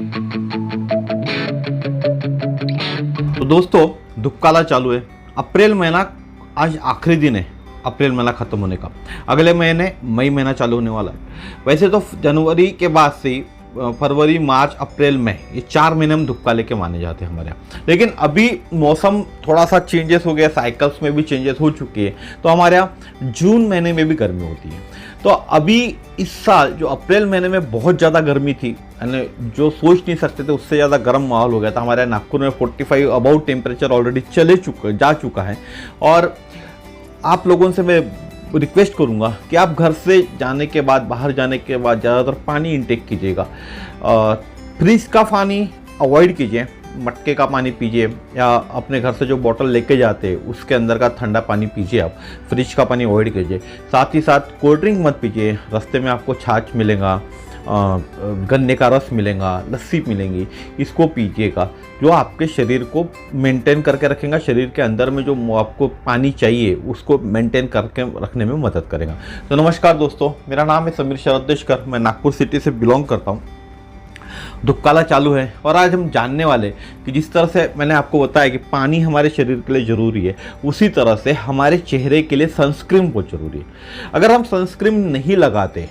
तो दोस्तों धूपकाला चालू है। अप्रैल महीना आज आखिरी दिन है अप्रैल महीना ख़त्म होने का। अगले महीने मई महीना चालू होने वाला है। वैसे तो जनवरी के बाद से ही फरवरी मार्च अप्रैल मई ये 4 महीने हम धूपकाले के माने जाते हैं हमारे यहाँ। लेकिन अभी मौसम थोड़ा सा चेंजेस हो गया, साइकिल्स में भी चेंजेस हो चुकी है, तो हमारे यहाँ जून महीने में भी गर्मी होती है। तो अभी इस साल जो अप्रैल महीने में बहुत ज़्यादा गर्मी थी, यानी जो सोच नहीं सकते थे उससे ज़्यादा गर्म माहौल हो गया था। हमारे नागपुर में 45 अबाउट टेम्परेचर ऑलरेडी जा चुका है। और आप लोगों से मैं रिक्वेस्ट करूंगा कि आप घर से जाने के बाद, बाहर जाने के बाद ज़्यादातर पानी इंटेक कीजिएगा। फ्रिज का पानी अवॉइड कीजिए, मटके का पानी पीजिए, या अपने घर से जो बोतल लेके जाते हैं उसके अंदर का ठंडा पानी पीजिए। आप फ्रिज का पानी अवॉइड कीजिए। साथ ही साथ कोल्ड ड्रिंक मत पीजिए। रास्ते में आपको छाछ मिलेगा, गन्ने का रस मिलेगा, लस्सी मिलेंगी, इसको पीजिएगा, जो आपके शरीर को मेंटेन करके रखेगा। शरीर के अंदर में जो आपको पानी चाहिए उसको मेंटेन करके रखने में मदद करेगा। तो नमस्कार दोस्तों, मेरा नाम है समीर शरदेशकर, मैं नागपुर सिटी से बिलोंग करता हूँ। धूपकाला चालू है और आज हम जानने वाले कि जिस तरह से मैंने आपको बताया कि पानी हमारे शरीर के लिए ज़रूरी है, उसी तरह से हमारे चेहरे के लिए सनस्क्रीन बहुत ज़रूरी है। अगर हम सनस्क्रीन नहीं लगाते,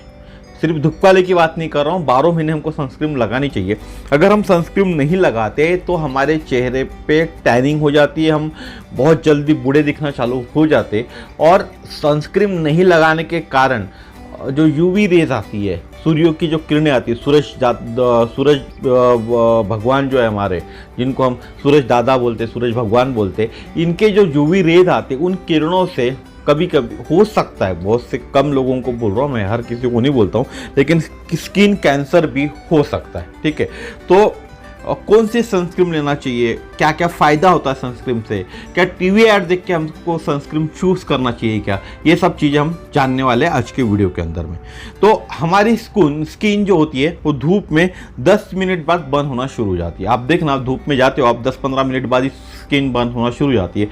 सिर्फ धूपकाले की बात नहीं कर रहा हूँ, 12 महीने हमको सनस्क्रीन लगानी चाहिए। अगर हम सनस्क्रीन नहीं लगाते तो हमारे चेहरे पे टैनिंग हो जाती है, हम बहुत जल्दी बूढ़े दिखना चालू हो जाते। और सनस्क्रीन नहीं लगाने के कारण जो यूवी रेज आती है, सूर्य की जो किरणें आती है, सूरज भगवान जो है हमारे, जिनको हम सूरज दादा बोलते, सूरज भगवान बोलते, इनके जो यूवी रेज आते हैं उन किरणों से कभी कभी हो सकता है, बहुत से कम लोगों को बोल रहा हूँ मैं, हर किसी को नहीं बोलता हूँ, लेकिन स्किन कैंसर भी हो सकता है। ठीक है, तो कौन सी सनस्क्रीन लेना चाहिए, क्या क्या फ़ायदा होता है सनस्क्रीन से, क्या टीवी ऐड देख के हमको सनस्क्रीन चूज़ करना चाहिए क्या, ये सब चीज़ें हम जानने वाले हैं आज के वीडियो के अंदर में। तो हमारी स्किन जो होती है वो धूप में 10 मिनट बाद बंद होना शुरू हो जाती है। आप देखना, आप धूप में जाते हो, आप 10-15 मिनट बाद ही स्किन बंद होना शुरू हो जाती है।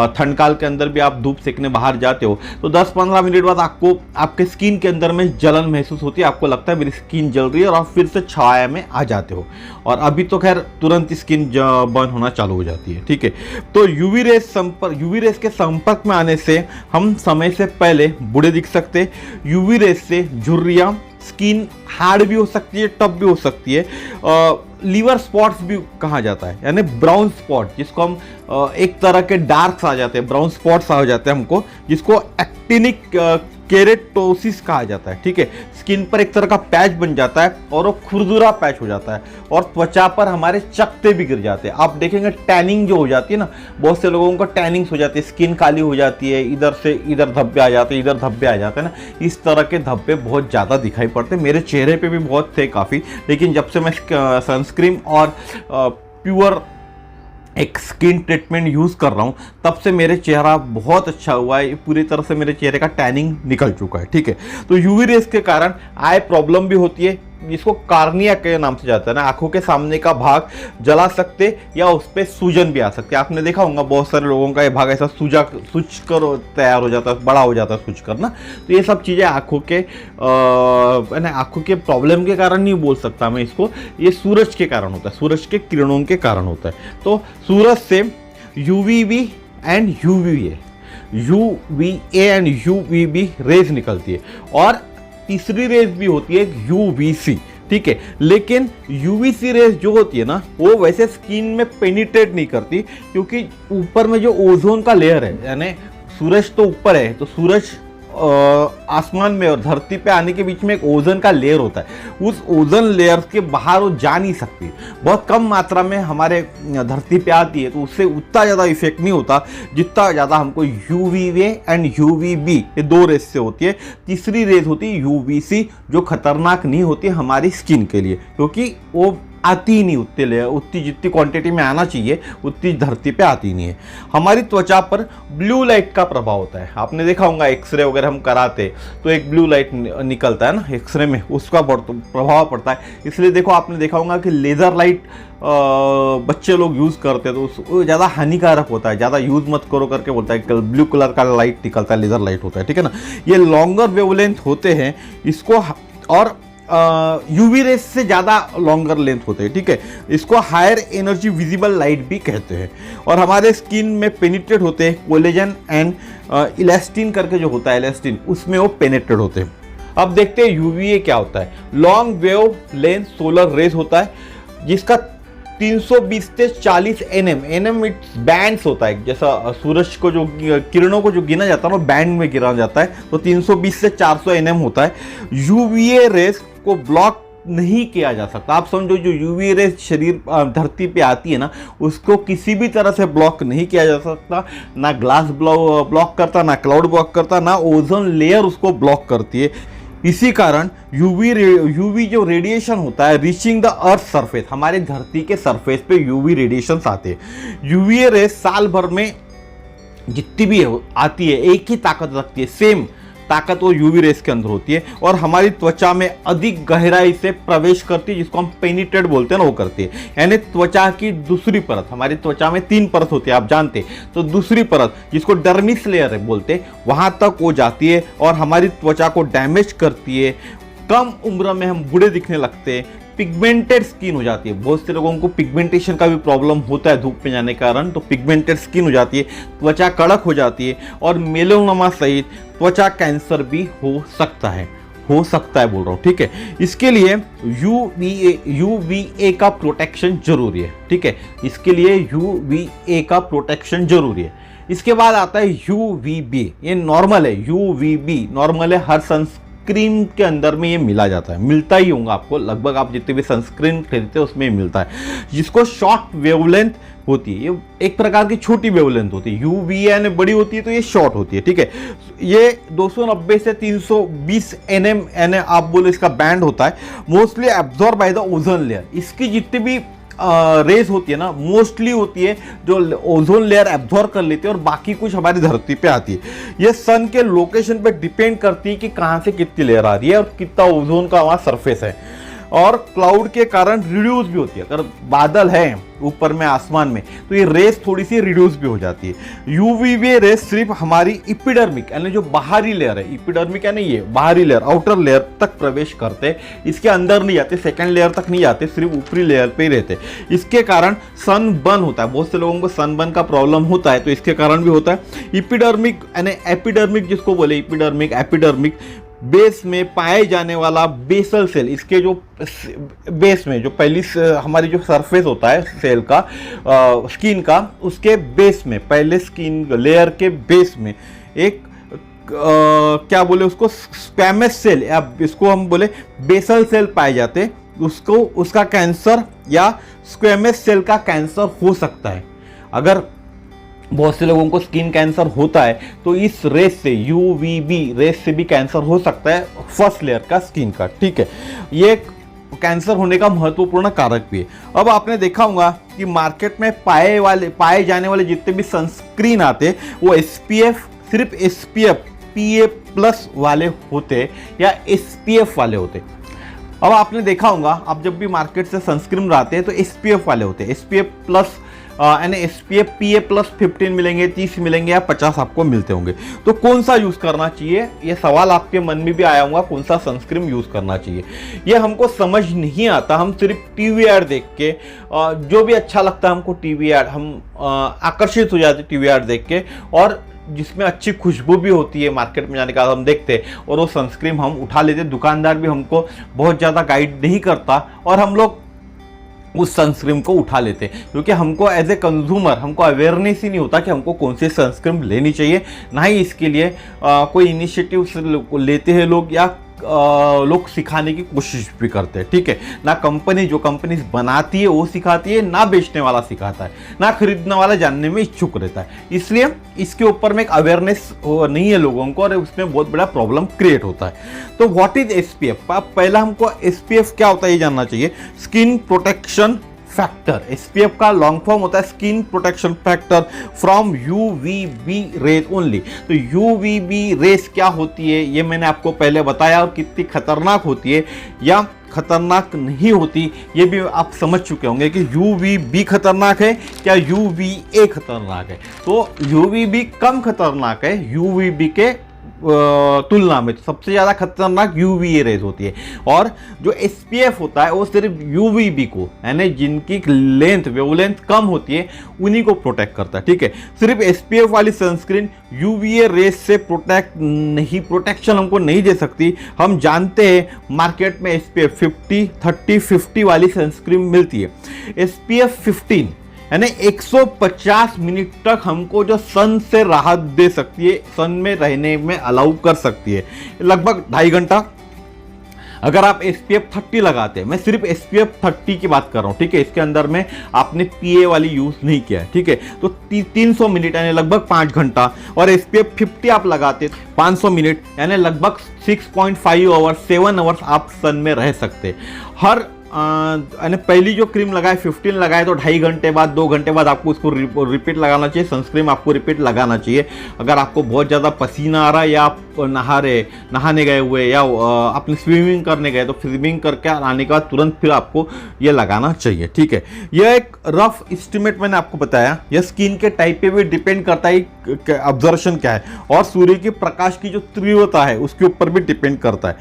ठंड काल के अंदर भी आप धूप सेकने बाहर जाते हो तो 10-15 मिनट बाद आपको आपके स्किन के अंदर में जलन महसूस होती है, आपको लगता है मेरी स्किन जल रही है, और आप फिर से छाया में आ जाते हो। और अभी तो खैर तुरंत स्किन बर्न होना चालू हो जाती है। ठीक है, तो यूवी रेस के संपर्क में आने से हम समय से पहले बूढ़े दिख सकते। यूवी रेस से झुर्रियाँ, स्किन हार्ड भी हो सकती है, टफ भी हो सकती है। लीवर स्पॉट्स भी कहा जाता है, यानी ब्राउन स्पॉट, जिसको हम एक तरह के डार्क्स आ जाते हैं, ब्राउन स्पॉट्स आ जाते हैं हमको, जिसको एक्टिनिक केरेटोसिस कहा जाता है। ठीक है, स्किन पर एक तरह का पैच बन जाता है और वो खुरदुरा पैच हो जाता है, और त्वचा पर हमारे चकत्ते भी गिर जाते हैं। आप देखेंगे टैनिंग जो हो जाती है ना, बहुत से लोगों को टैनिंग्स हो जाती है, स्किन काली हो जाती है, इधर से इधर धब्बे आ जाते हैं, इधर धब्बे आ जाते हैं ना, इस तरह के धब्बे बहुत ज़्यादा दिखाई पड़ते हैं। मेरे चेहरे पे भी बहुत थे काफ़ी, लेकिन जब से मैं सनस्क्रीन और प्योर एक स्किन ट्रीटमेंट यूज़ कर रहा हूँ, तब से मेरे चेहरा बहुत अच्छा हुआ है, पूरी तरह से मेरे चेहरे का टैनिंग निकल चुका है। ठीक है, तो यूवी रेस के कारण आई प्रॉब्लम भी होती है, जिसको कार्निया के नाम से जाता है ना, आंखों के सामने का भाग जला सकते या उस पर सूजन भी आ सकती है। आपने देखा होगा बहुत सारे लोगों का ये भाग ऐसा सूज कर तैयार हो जाता है, बड़ा हो जाता है सूज कर ना। तो ये सब चीज़ें आंखों के प्रॉब्लम के कारण नहीं बोल सकता मैं इसको, ये सूरज के कारण होता है, सूरज के किरणों के कारण होता है। तो सूरज से यूवीबी एंड यूवीबी रेज निकलती है, और तीसरी रेज भी होती है यूवीसी। ठीक है, लेकिन यूवीसी रेज जो होती है ना, वो वैसे स्किन में पेनिट्रेट नहीं करती, क्योंकि ऊपर में जो ओजोन का लेयर है, यानी सूरज तो ऊपर है, तो सूरज आसमान में और धरती पे आने के बीच में एक ओजोन का लेयर होता है, उस ओजोन लेयर के बाहर वो जा नहीं सकती। बहुत कम मात्रा में हमारे धरती पे आती है, तो उससे उतना ज़्यादा इफेक्ट नहीं होता जितना ज़्यादा हमको यूवीए एंड यूवीबी, ये 2 रेज से होती है। तीसरी रेज होती है यूवीसी, जो खतरनाक नहीं होती हमारी स्किन के लिए, क्योंकि वो आती ही नहीं उतनी जितनी क्वांटिटी में आना चाहिए उतनी धरती पे आती नहीं है। हमारी त्वचा पर ब्लू लाइट का प्रभाव होता है। आपने देखा होगा एक्सरे वगैरह हम कराते तो एक ब्लू लाइट निकलता है ना एक्सरे में, उसका प्रभाव पड़ता है। इसलिए देखो, आपने देखा होगा कि लेज़र लाइट बच्चे लोग यूज़ करते हैं तो ज़्यादा हानिकारक होता है, ज़्यादा यूज़ मत करो करके बोलता है। ब्लू कलर का लाइट निकलता है, लेज़र लाइट होता है, ठीक है ना। ये लॉन्गर वेवलेंथ होते हैं इसको, और यूवी रेस से ज़्यादा लॉन्गर लेंथ होते हैं, ठीक है। इसको हायर एनर्जी विजिबल लाइट भी कहते हैं और हमारे स्किन में पेनिट्रेट होते हैं। कोलेजन एंड इलास्टिन करके जो होता है, इलास्टिन, उसमें वो पेनिट्रेट होते हैं। अब देखते हैं यूवीए क्या होता है। Long wavelength solar rays होता है जिसका 320 से 40 एनएम इट्स बैंड्स होता है। जैसा सूरज को जो किरणों को जो गिना जाता है ना, बैंड में गिना जाता है, तो 320 से 400 एनएम होता है। यूवीए रेस को ब्लॉक नहीं किया जा सकता। आप समझो, जो यूवी रेस शरीर धरती पे आती है ना, उसको किसी भी तरह से ब्लॉक नहीं किया जा सकता। ना ग्लास ब्लॉक करता, ना क्लाउड ब्लॉक करता, ना ओजोन लेयर उसको ब्लॉक करती है। इसी कारण यूवी जो रेडिएशन होता है रीचिंग द अर्थ सरफेस, हमारे धरती के सरफेस पे यूवी रेडिएशन आते हैं। यूवी रेस साल भर में जितनी भी आती है एक ही ताकत रखती है, सेम ताकत वो यूवी रेस के अंदर होती है और हमारी त्वचा में अधिक गहराई से प्रवेश करती है, जिसको हम पेनिट्रेट बोलते हैं ना, वो करती है। यानी त्वचा की दूसरी परत, हमारी त्वचा में 3 परत होती है, आप जानते हैं, तो दूसरी परत जिसको डर्मिस लेयर है बोलते हैं, वहां तक वो जाती है और हमारी त्वचा को डैमेज करती है। कम उम्र में हम बूढ़े दिखने लगते हैं, पिगमेंटेड स्किन हो जाती है। बहुत से लोगों को पिगमेंटेशन का भी प्रॉब्लम होता है धूप में जाने के कारण, तो पिगमेंटेड स्किन हो जाती है, त्वचा कड़क हो जाती है और मेलानोमा सहित त्वचा कैंसर भी हो सकता है बोल रहा हूँ, ठीक है। इसके लिए यूवीए का प्रोटेक्शन जरूरी है, ठीक है। इसके लिए यूवीए का प्रोटेक्शन जरूरी है। इसके बाद आता है यूवीबी, ये नॉर्मल है। यूवीबी नॉर्मल है, हर सनस्क्रीन के अंदर में ये मिला जाता है, मिलता ही होगा आपको, लगभग आप जितने भी सनस्क्रीन खरीदते हैं उसमें मिलता है, जिसको शॉर्ट वेवलेंथ होती है। ये एक प्रकार की छोटी वेवलेंथ होती है। यूवीए बड़ी होती है तो ये शॉर्ट होती है, ठीक है। ये 290 से 320 एनएम आप बोले इसका बैंड होता है। Mostly absorb by the ozone layer. इसकी जितनी भी रेज होती है ना, मोस्टली होती है जो ओजोन लेयर एब्जॉर्ब कर लेती है और बाकी कुछ हमारी धरती पे आती है। ये सन के लोकेशन पे डिपेंड करती है कि कहाँ से कितनी लेयर आ रही है और कितना ओजोन का वहाँ सरफेस है। और क्लाउड के कारण रिड्यूस भी होती है। अगर बादल है ऊपर में आसमान में तो ये रेस थोड़ी सी रिड्यूस भी हो जाती है। यूवीबी रेस सिर्फ हमारी एपिडर्मिक यानी जो बाहरी लेयर है, एपिडर्मिक यानी ये बाहरी लेयर, आउटर लेयर तक प्रवेश करते, इसके अंदर नहीं जाते, सेकंड लेयर तक नहीं जाते, सिर्फ ऊपरी लेयर पे ही रहते। इसके कारण सनबर्न होता है। बहुत से लोगों को सनबर्न का प्रॉब्लम होता है, तो इसके कारण भी होता है। एपिडर्मिक यानी एपिडर्मिक जिसको बोले, एपिडर्मिक बेस में पाए जाने वाला बेसल सेल, इसके जो बेस में जो पहली हमारी जो सरफेस होता है सेल का, स्किन का, उसके बेस में, पहले स्किन लेयर के बेस में एक क्या बोले उसको, स्क्वैमस सेल या इसको हम बोले बेसल सेल पाए जाते, उसको उसका कैंसर या स्क्वैमस सेल का कैंसर हो सकता है। अगर बहुत से लोगों को स्किन कैंसर होता है तो इस रेस से, यूवीबी रेस से भी कैंसर हो सकता है, फर्स्ट लेयर का स्किन का, ठीक है। ये कैंसर होने का महत्वपूर्ण कारक भी है। अब आपने देखा होगा कि मार्केट में पाए जाने वाले जितने भी सनस्क्रीन आते वो एसपीएफ, सिर्फ एसपीएफ PA+ वाले होते या SPF वाले होते। अब आपने देखा होगा, आप जब भी मार्केट से सनस्क्रीन लाते हैं तो SPF वाले होते हैं। SPF+ यानी SPF PA+ 15 मिलेंगे, 30 मिलेंगे या 50 आपको मिलते होंगे। तो कौन सा यूज करना चाहिए, ये सवाल आपके मन में भी आया होगा, कौन सा सनस्क्रीन यूज करना चाहिए। ये हमको समझ नहीं आता। हम सिर्फ टीवी ऐड देख के, जो भी अच्छा लगता है हमको टीवी ऐड, हम आकर्षित हो जाते टीवी ऐड देख के, और जिसमें अच्छी खुशबू भी होती है, मार्केट में जाने के बाद हम देखते हैं और वो सनस्क्रीन हम उठा लेते। दुकानदार भी हमको बहुत ज़्यादा गाइड नहीं करता और हम लोग उस सनस्क्रीन को उठा लेते हैं, क्योंकि हमको एज ए कंज्यूमर हमको अवेयरनेस ही नहीं होता कि हमको कौन सी सनस्क्रीन लेनी चाहिए। ना ही इसके लिए कोई इनिशिएटिव लेते हैं लोग, या लोग सिखाने की कोशिश भी करते हैं, ठीक है। ना कंपनी, जो कंपनी बनाती है वो सिखाती है, ना बेचने वाला सिखाता है, ना खरीदने वाला जानने में इच्छुक रहता है। इसलिए इसके ऊपर में एक अवेयरनेस नहीं है लोगों को और उसमें बहुत बड़ा प्रॉब्लम क्रिएट होता है। तो व्हाट इज SPF? पहला हमको SPF क्या होता है ये जानना चाहिए। स्किन प्रोटेक्शन फैक्टर, SPF का लॉन्ग फॉर्म होता है skin protection factor from UVB rays only. तो UVB रेज क्या होती है ये मैंने आपको पहले बताया, और कितनी खतरनाक होती है या खतरनाक नहीं होती ये भी आप समझ चुके होंगे कि UVB खतरनाक है क्या UVA खतरनाक है। तो UVB कम खतरनाक है UVB के तुलना में तो सबसे ज़्यादा खतरनाक यूवीए रेज होती है। और जो एसपीएफ होता है वो सिर्फ यूवीबी को, यानी जिनकी लेंथ वेवलेंथ कम होती है उन्हीं को प्रोटेक्ट करता है, ठीक है। सिर्फ एसपीएफ वाली सनस्क्रीन यूवीए रेज से प्रोटेक्शन हमको नहीं दे सकती। हम जानते हैं मार्केट में एसपीएफ 50, 30, 50 वाली सनस्क्रीन मिलती है। एसपीएफ 15 यानी 150 मिनट तक हमको जो सन से राहत दे सकती है, सन में रहने में अलाउ कर सकती है, लगभग 2.5 घंटा। अगर आप SPF 30 लगाते हैं, मैं सिर्फ SPF 30 की बात कर रहा हूँ, ठीक है, इसके अंदर में आपने PA वाली यूज नहीं किया है, ठीक है, तो 300 मिनट यानी लगभग 5 घंटा। और SPF 50 आप लगाते 500 मिनट यानी लगभग 6.5 आवर्स 7 आवर्स आप सन में रह सकते। हर यानी पहली जो क्रीम लगाए 15 लगाए तो 2.5 घंटे बाद 2 घंटे बाद आपको उसको रिपीट लगाना चाहिए। सनस्क्रीन आपको रिपीट लगाना चाहिए। अगर आपको बहुत ज़्यादा पसीना आ रहा है या आप नहाने गए हुए या अपनी स्विमिंग करने गए तो स्विमिंग करके आने के बाद तुरंत फिर आपको ये लगाना चाहिए, ठीक है। यह एक रफ एस्टिमेट मैंने आपको बताया। यह स्किन के टाइप पे भी डिपेंड करता है, ऑब्जर्वेशन क्या है, और सूर्य की प्रकाश की जो तीव्रता है उसके ऊपर भी डिपेंड करता है।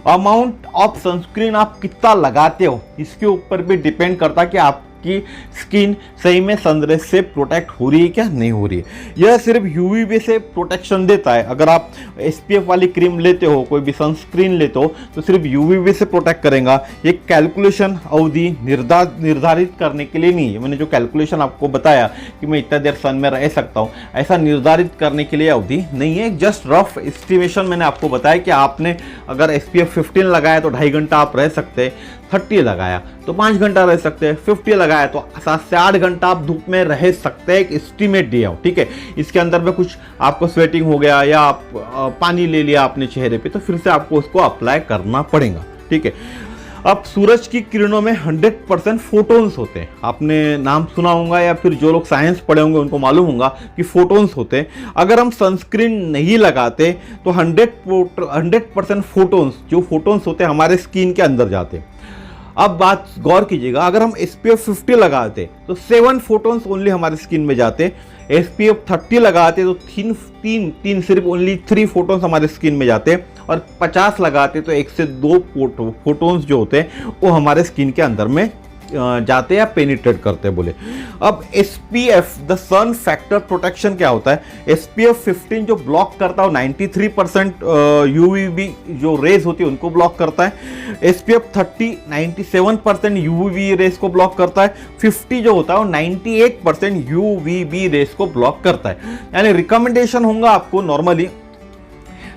अमाउंट ऑफ सनस्क्रीन आप कितना लगाते हो इसके ऊपर भी डिपेंड करता है कि आपकी स्किन सही में सनरेज से प्रोटेक्ट हो रही है क्या नहीं हो रही है। यह सिर्फ यूवीबी से प्रोटेक्शन देता है। अगर आप एसपीएफ वाली क्रीम लेते हो, कोई भी सनस्क्रीन लेते हो तो सिर्फ यूवीबी से प्रोटेक्ट करेगा। ये कैलकुलेशन अवधि निर्धारित करने के लिए नहीं है। मैंने जो कैलकुलेशन आपको बताया कि मैं इतना देर सन में रह सकता हूँ, ऐसा निर्धारित करने के लिए अवधि नहीं है। जस्ट रफ एस्टिमेशन मैंने आपको बताया कि आपने अगर SPF 15 लगाया तो 2.5 घंटा आप रह सकते, 30 लगाया तो 5 घंटा रह सकते हैं, 50 लगाया तो 7 से 8 घंटा आप धूप में रह सकते हैं। एक एस्टिमेट दिया हो, ठीक है। इसके अंदर में कुछ आपको स्वेटिंग हो गया या आप पानी ले लिया अपने चेहरे पे तो फिर से आपको उसको अप्लाई करना पड़ेगा, ठीक है। अब सूरज की किरणों में 100% फोटोन्स होते हैं। आपने नाम सुना होगा या फिर जो लोग साइंस पढ़े होंगे उनको मालूम होगा कि फोटोन्स होते हैं। अगर हम सनस्क्रीन नहीं लगाते तो 100% फोटोन्स, जो फोटोन्स होते हैं हमारे स्किन के अंदर जाते हैं। अब बात गौर कीजिएगा, अगर हम SPF 50 लगाते तो 7 फोटोन्स ओनली हमारे स्किन में जाते। SPF 30 लगाते तो तीन सिर्फ ओनली 3 फोटोन्स हमारे स्किन में जाते। और 50 लगाते तो 1 से 2 फोटोन्स जो होते हैं वो हमारे स्किन के अंदर में जाते या पेनिट्रेट करते बोले। अब SPF the sun factor protection क्या होता है? SPF 15 जो ब्लॉक करता है 93% UVB जो रेज होती है उनको ब्लॉक करता है। SPF 30 97% UVB रेज को ब्लॉक करता है। 50 जो होता है वो 98% UVB रेज को ब्लॉक करता है। यानी रिकमेंडेशन होगा आपको नॉर्मली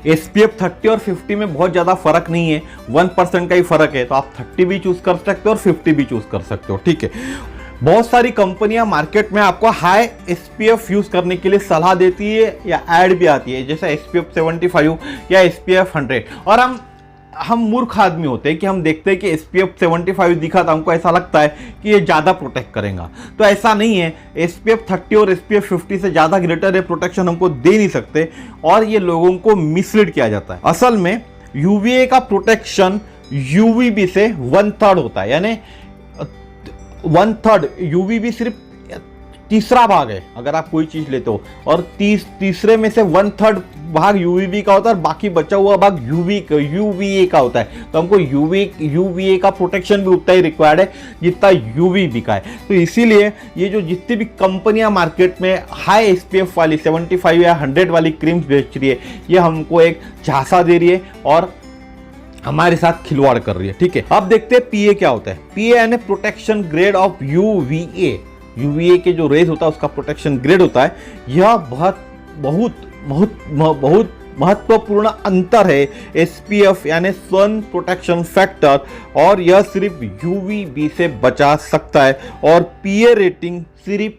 SPF 30 और 50 में बहुत ज़्यादा फर्क नहीं है, 1% का ही फर्क है, तो आप 30 भी चूज कर सकते हो और 50 भी चूज कर सकते हो, ठीक है। बहुत सारी कंपनियां मार्केट में आपको हाई SPF यूज करने के लिए सलाह देती है या ऐड भी आती है, जैसे SPF 75 या SPF 100। और हम मूर्ख आदमी होते हैं कि हम देखते हैं कि SPF 75 दिखा तो हमको ऐसा लगता है कि ये ज़्यादा प्रोटेक्ट करेगा, तो ऐसा नहीं है। SPF 30 और SPF 50 से ज़्यादा ग्रेटर है प्रोटेक्शन हमको दे नहीं सकते और ये लोगों को मिसलीड किया जाता है। असल में UVA का प्रोटेक्शन UVB से 1/3 होता है, यानी 1/3 UVB सिर्फ तीसरा भाग है अगर आप कोई चीज़ लेते हो, और तीसरे में से 1/3 भाग UVB का होता है और बाकी बचा हुआ भाग UVA का होता है। तो हमको UVA का प्रोटेक्शन भी उतना ही रिक्वायर्ड है जितना UVB का है। तो इसीलिए ये जो जितनी भी कंपनियां मार्केट में हाई SPF वाली 75 या 100 वाली क्रीम्स बेच रही है, ये हमको एक झांसा दे रही है और हमारे साथ खिलवाड़ कर रही है, ठीक है। अब देखते हैं PA क्या होता है। PA यानी प्रोटेक्शन ग्रेड ऑफ UVA के जो रेज होता है उसका प्रोटेक्शन ग्रेड होता है। यह बहुत महत्वपूर्ण अंतर है SPF यानी सन प्रोटेक्शन फैक्टर, और यह सिर्फ UVB से बचा सकता है, और PA रेटिंग सिर्फ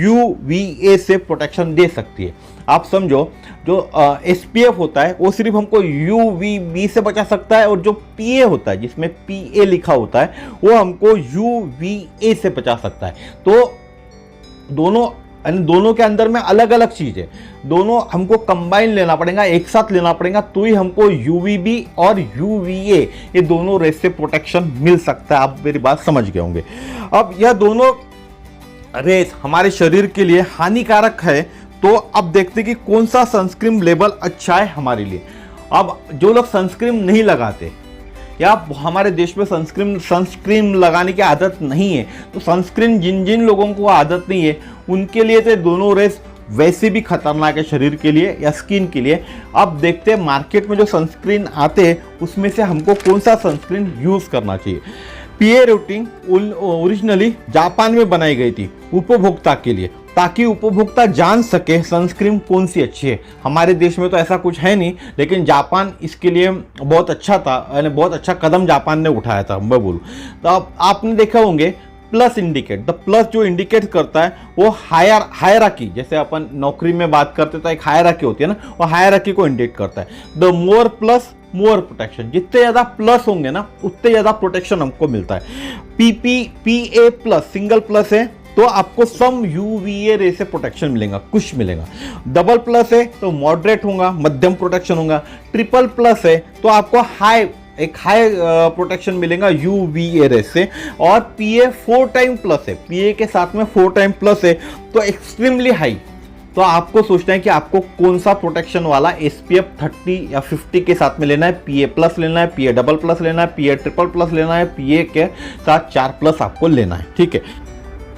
UVA से प्रोटेक्शन दे सकती है। आप समझो, जो SPF होता है वो सिर्फ हमको UVB से बचा सकता है, और जो PA होता है जिसमें PA लिखा होता है वो हमको UVA से बचा सकता है। तो दोनों के अंदर में अलग अलग चीज है, दोनों हमको कंबाइन लेना पड़ेगा, एक साथ लेना पड़ेगा, तो ही हमको UVB और UVA ये दोनों रेस से प्रोटेक्शन मिल सकता है। आप मेरी बात समझ गए होंगे। अब यह दोनों रेस हमारे शरीर के लिए हानिकारक है तो अब देखते हैं कि कौन सा सनस्क्रीन लेवल अच्छा है हमारे लिए। अब जो लोग सनस्क्रीन नहीं लगाते या हमारे देश में सनस्क्रीन लगाने की आदत नहीं है, तो सनस्क्रीन जिन जिन लोगों को आदत नहीं है उनके लिए तो दोनों रेस वैसे भी खतरनाक है शरीर के लिए या स्किन के लिए। अब देखते हैं मार्केट में जो सनस्क्रीन आते हैं उसमें से हमको कौन सा सनस्क्रीन यूज़ करना चाहिए। पीए रेटिंग ओरिजिनली जापान में बनाई गई थी उपभोक्ता के लिए, ताकि उपभोक्ता जान सके सनस्क्रीन कौन सी अच्छी है। हमारे देश में तो ऐसा कुछ है नहीं, लेकिन जापान इसके लिए बहुत अच्छा था, यानी बहुत अच्छा कदम जापान ने उठाया था मैं बोलूँ। तो अब आपने देखा होंगे प्लस इंडिकेट, द प्लस जो इंडिकेट करता है वो हायरार्की, जैसे अपन नौकरी में बात करते तो एक हायरार्की होती है ना, वो हायरार्की को इंडिकेट करता है। The more plus more protection, जितने ज़्यादा प्लस होंगे ना उतने ज़्यादा प्रोटेक्शन हमको मिलता है। PA प्लस सिंगल प्लस है तो आपको सम UVA रे से प्रोटेक्शन मिलेगा, कुछ मिलेगा। डबल प्लस है तो मॉडरेट होगा, मध्यम प्रोटेक्शन होगा। ट्रिपल प्लस है तो आपको हाई प्रोटेक्शन मिलेगा UVA रे से। और PA 4 टाइम प्लस है, PA के साथ में 4 टाइम प्लस है तो एक्सट्रीमली हाई। तो आपको सोचना है कि आपको कौन सा प्रोटेक्शन वाला SPF 30 या 50 के साथ में लेना है। PA प्लस लेना है, PA डबल प्लस लेना है, PA ट्रिपल प्लस लेना है, PA के साथ 4 प्लस आपको लेना है, ठीक है।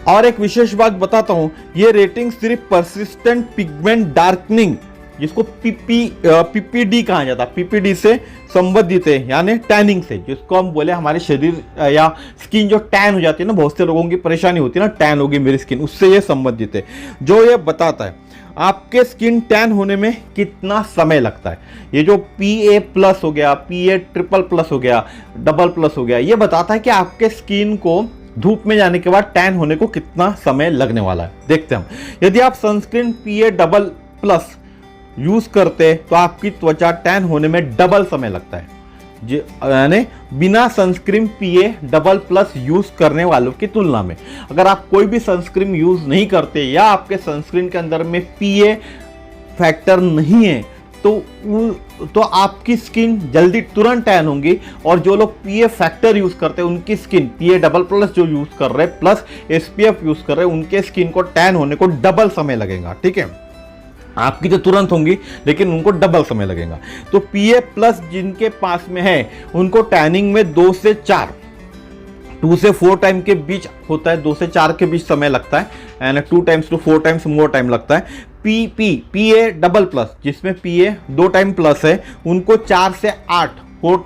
और एक विशेष बात बताता हूं, ये रेटिंग सिर्फ परसिस्टेंट पिगमेंट डार्कनिंग, जिसको PPD कहा जाता है, PPD से संबंधित है, यानी टैनिंग से, जिसको हम बोले हमारे शरीर या स्किन जो टैन हो जाती है ना, बहुत से लोगों की परेशानी होती है ना, टैन होगी मेरी स्किन, उससे ये संबंधित है। जो ये बताता है आपके स्किन टैन होने में कितना समय लगता है। ये जो PA प्लस हो गया, PA ट्रिपल प्लस हो गया, डबल प्लस हो गया, ये बताता है कि आपके स्किन को धूप में जाने के बाद टैन होने को कितना समय लगने वाला है। देखते हैं हम, यदि आप sunscreen PA double plus use करते तो आपकी त्वचा टैन होने में डबल समय लगता है, यानी बिना sunscreen PA double plus use करने वालों की तुलना में। अगर आप कोई भी सनस्क्रीन यूज नहीं करते या आपके सनस्क्रीन के अंदर में PA फैक्टर नहीं है तो आपकी स्किन जल्दी तुरंत टैन होंगी। और जो लोग PA फैक्टर यूज करते हैं उनकी स्किन PA डबल प्लस जो यूज कर रहे हैं प्लस SPF यूज कर रहे हैं, उनके स्किन को टैन होने को डबल समय लगेगा, ठीक है। आपकी तो तुरंत होंगी लेकिन उनको डबल समय लगेगा। तो PA प्लस जिनके पास में है उनको टैनिंग में 2 से 4 टाइम के बीच होता है, 2 से 4 के बीच समय लगता है, यानी 2 times to 4 times more time लगता है। PA डबल प्लस जिसमें PA 2 टाइम प्लस है उनको 4 से 4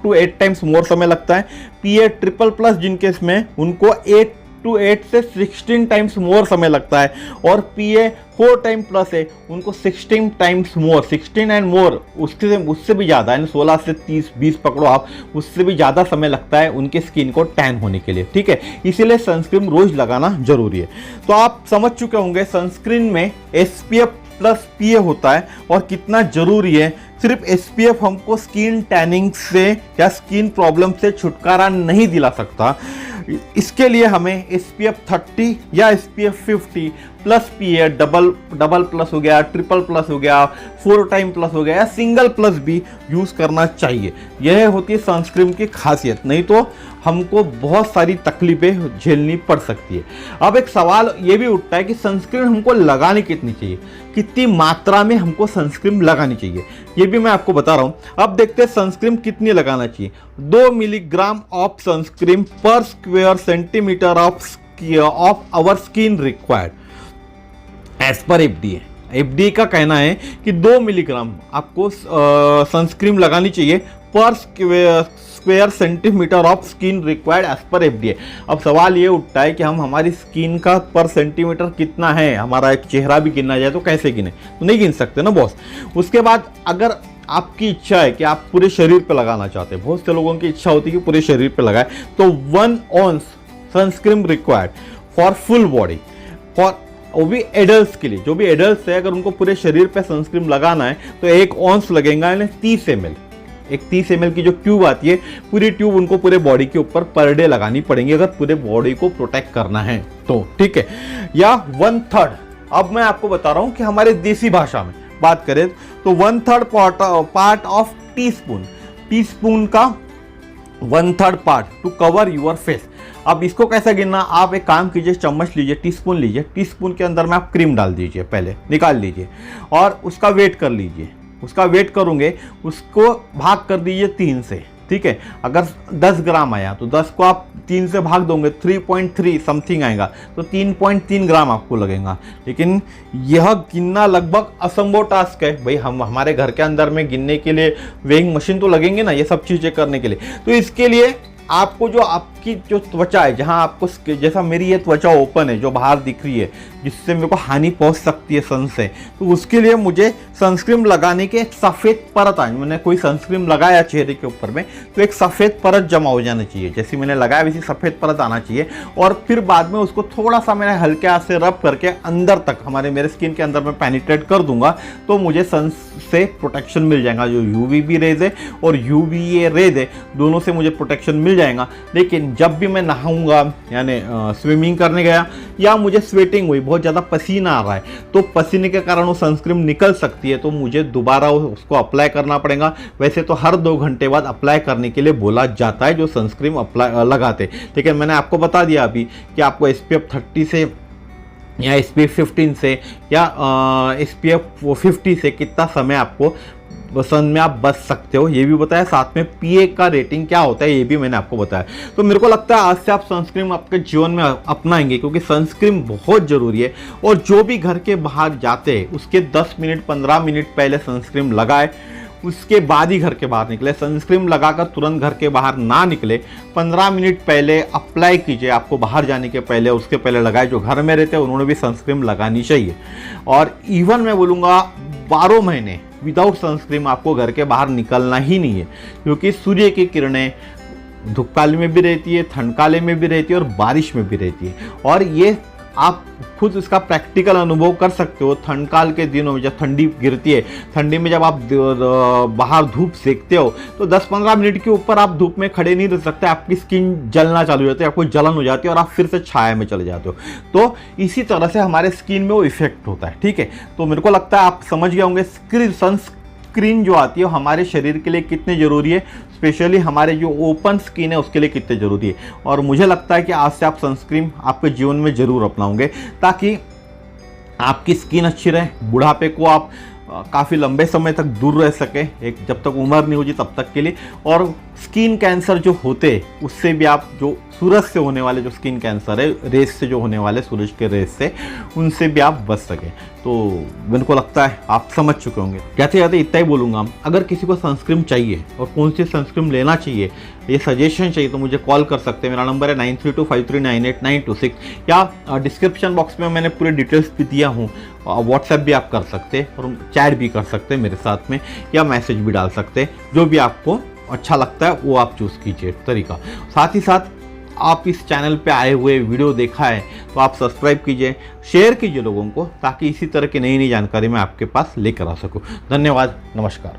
to 8 टाइम्स मोर समय लगता है। PA ट्रिपल प्लस जिनके इसमें उनको 8 to 8 से 16 टाइम्स मोर समय लगता है। और PA 4 टाइम प्लस है उनको 16 टाइम्स मोर, 16 एंड मोर, उससे भी ज़्यादा, यानी 16 से 30-20 पकड़ो आप, उससे भी ज़्यादा समय लगता है उनके स्किन को टैन होने के लिए, ठीक है। इसीलिए सनस्क्रीन रोज लगाना जरूरी है। तो आप समझ चुके होंगे सनस्क्रीन में SPF प्लस PA होता है और कितना जरूरी है। सिर्फ SPF हमको स्किन टैनिंग से या स्किन प्रॉब्लम से छुटकारा नहीं दिला सकता, इसके लिए हमें SPF 30 या SPF 50 plus PA double plus हो गया, ट्रिपल प्लस हो गया, 4 टाइम प्लस हो गया या सिंगल प्लस भी यूज करना चाहिए। यह होती है सनस्क्रीन की खासियत, नहीं तो हमको बहुत सारी तकलीफें झेलनी पड़ सकती है। अब एक सवाल ये भी उठता है कि सनस्क्रीन हमको लगानी कितनी चाहिए, कितनी मात्रा में हमको सनस्क्रीन लगानी चाहिए, ये भी मैं आपको बता रहा हूं। अब देखते हैं सनस्क्रीन कितनी लगाना चाहिए। 2 milligram of sunscreen per square centimetre of our skin required as per FDA का कहना है कि 2 मिलीग्राम आपको सनस्क्रीन लगानी चाहिए per square centimetre of skin required as per FDA। अब सवाल ये उठता है कि हम हमारी स्किन का पर सेंटीमीटर कितना है, हमारा एक चेहरा भी गिना जाए तो कैसे गिने, तो नहीं गिन सकते ना बॉस। उसके बाद अगर आपकी इच्छा है कि आप पूरे शरीर पे लगाना चाहते हैं, बहुत से लोगों की इच्छा होती है कि पूरे शरीर पे लगाए, तो 1 ounce sunscreen required for full body, for वो भी एडल्ट्स के लिए, जो भी एडल्ट्स है अगर उनको पूरे शरीर पे सनस्क्रीन लगाना है तो 1 ऑन्स लगेगा, यानी 30 ml। एक 30 ml की जो ट्यूब आती है, पूरी ट्यूब उनको पूरे बॉडी के ऊपर पर डे लगानी पड़ेगी अगर पूरे बॉडी को प्रोटेक्ट करना है तो, ठीक है। या 1/3, अब मैं आपको बता रहा हूं कि हमारे देसी भाषा में बात करें तो 1/3 पार्ट ऑफ टीस्पून का 1/3 part to cover your face. अब इसको कैसे गिनना, आप एक काम कीजिए, चम्मच लीजिए, टीस्पून लीजिए, टीस्पून के अंदर में आप क्रीम डाल दीजिए, पहले निकाल लीजिए और उसका वेट कर लीजिए। उसका वेट करोगे, उसको भाग कर दीजिए 3 से, ठीक है। अगर 10 ग्राम आया तो 10 को आप 3 से भाग दोगे, 3.3 समथिंग आएगा, तो 3.3 ग्राम आपको लगेगा। लेकिन यह गिनना लगभग असंभव टास्क है भाई। हम हमारे घर के अंदर में गिनने के लिए वेइंग मशीन तो लगेंगे ना, ये सब चीज़ें करने के लिए। तो इसके लिए आपको जो आपकी जो त्वचा है, जहाँ आपको जैसा मेरी ये त्वचा ओपन है जो बाहर दिख रही है, जिससे मेरे को हानि पहुंच सकती है सन से, तो उसके लिए मुझे सनस्क्रीन लगाने के एक सफ़ेद परत आनी। मैंने कोई सनस्क्रीन लगाया चेहरे के ऊपर में, तो एक सफ़ेद परत जमा हो जाना चाहिए, जैसी मैंने लगाया वैसी सफ़ेद परत आना चाहिए। और फिर बाद में उसको थोड़ा सा मैंने हल्के हाथ से रब करके अंदर तक मेरे स्किन के अंदर में पेनिट्रेट कर दूंगा, तो मुझे सन से प्रोटेक्शन मिल जाएगा। जो UVB रेज है और UVA रेज है, दोनों से मुझे प्रोटेक्शन मिल जाएगा। लेकिन जब भी मैं नहाऊंगा, यानी स्विमिंग करने गया या मुझे स्वेटिंग हुई, बहुत ज़्यादा पसीना आ रहा है, तो पसीने के कारण वो सनस्क्रीन निकल सकती है, तो मुझे दोबारा उसको अप्लाई करना पड़ेगा। वैसे तो हर 2 घंटे बाद अप्लाई करने के लिए बोला जाता है जो सनस्क्रीन अप्लाई लगाते, लेकिन मैंने आपको बता दिया अभी कि आपको SPF 30 से या SPF 15 से या SPF 50 से कितना समय आपको सन में आप बच सकते हो, ये भी बताया। साथ में PA का रेटिंग क्या होता है, ये भी मैंने आपको बताया। तो मेरे को लगता है आज से आप सनस्क्रीन आपके जीवन में अपनाएंगे, क्योंकि सनस्क्रीन बहुत ज़रूरी है। और जो भी घर के बाहर जाते हैं उसके 10 मिनट 15 मिनट पहले सनस्क्रीन लगाए, उसके बाद ही घर के बाहर निकले। सनस्क्रीन लगाकर तुरंत घर के बाहर ना निकले, 15 मिनट पहले अप्लाई कीजिए। आपको बाहर जाने के पहले, उसके पहले लगाए। जो घर में रहते हैं उन्होंने भी सनस्क्रीन लगानी चाहिए। और इवन मैं बोलूँगा 12 महीने विदाउट सनस्क्रीन आपको घर के बाहर निकलना ही नहीं है, क्योंकि सूर्य की किरणें धूपकाले में भी रहती है, ठंडकाले में भी रहती है और बारिश में भी रहती है। और ये आप खुद इसका प्रैक्टिकल अनुभव कर सकते हो। ठंडकाल के दिनों में जब ठंडी गिरती है, ठंडी में जब आप बाहर धूप सेकते हो, तो 10-15 मिनट के ऊपर आप धूप में खड़े नहीं रह सकते, आपकी स्किन जलना चालू हो जाती है, आपको जलन हो जाती है और आप फिर से छाया में चले जाते हो। तो इसी तरह से हमारे स्किन में वो इफेक्ट होता है, ठीक है। तो मेरे को लगता है आप समझ गए होंगे सनस्क्रीन जो आती है हमारे शरीर के लिए कितनी ज़रूरी है, स्पेशली हमारे जो ओपन स्किन है उसके लिए कितने ज़रूरी है। और मुझे लगता है कि आज से आप सनस्क्रीन आपके जीवन में ज़रूर अपनाओगे, ताकि आपकी स्किन अच्छी रहे, बुढ़ापे को आप काफ़ी लंबे समय तक दूर रह सके, एक जब तक उम्र नहीं होती तब तक के लिए। और स्किन कैंसर जो होते उससे भी आप, जो सूरज से होने वाले जो स्किन कैंसर है, रेस से जो होने वाले सूरज के रेस से, उनसे भी आप बच सकें। तो मेरे को लगता है आप समझ चुके होंगे। जाते जाते इतना ही बोलूँगा, अगर किसी को सनस्क्रीन चाहिए और कौन सी सनस्क्रीन लेना चाहिए, ये सजेशन चाहिए, तो मुझे कॉल कर सकते हैं। मेरा नंबर है 9325398926, या डिस्क्रिप्शन बॉक्स में मैंने पूरे डिटेल्स भी दिया हूँ। व्हाट्सएप भी आप कर सकते हैं और चैट भी कर सकते हैं मेरे साथ में, या मैसेज भी डाल सकते हैं। जो भी आपको अच्छा लगता है वो आप चूज़ कीजिए तरीका। साथ ही साथ आप इस चैनल पे आए हुए वीडियो देखा है तो आप सब्सक्राइब कीजिए, शेयर कीजिए लोगों को, ताकि इसी तरह की नई नई जानकारी मैं आपके पास लेकर आ सकूं। धन्यवाद, नमस्कार।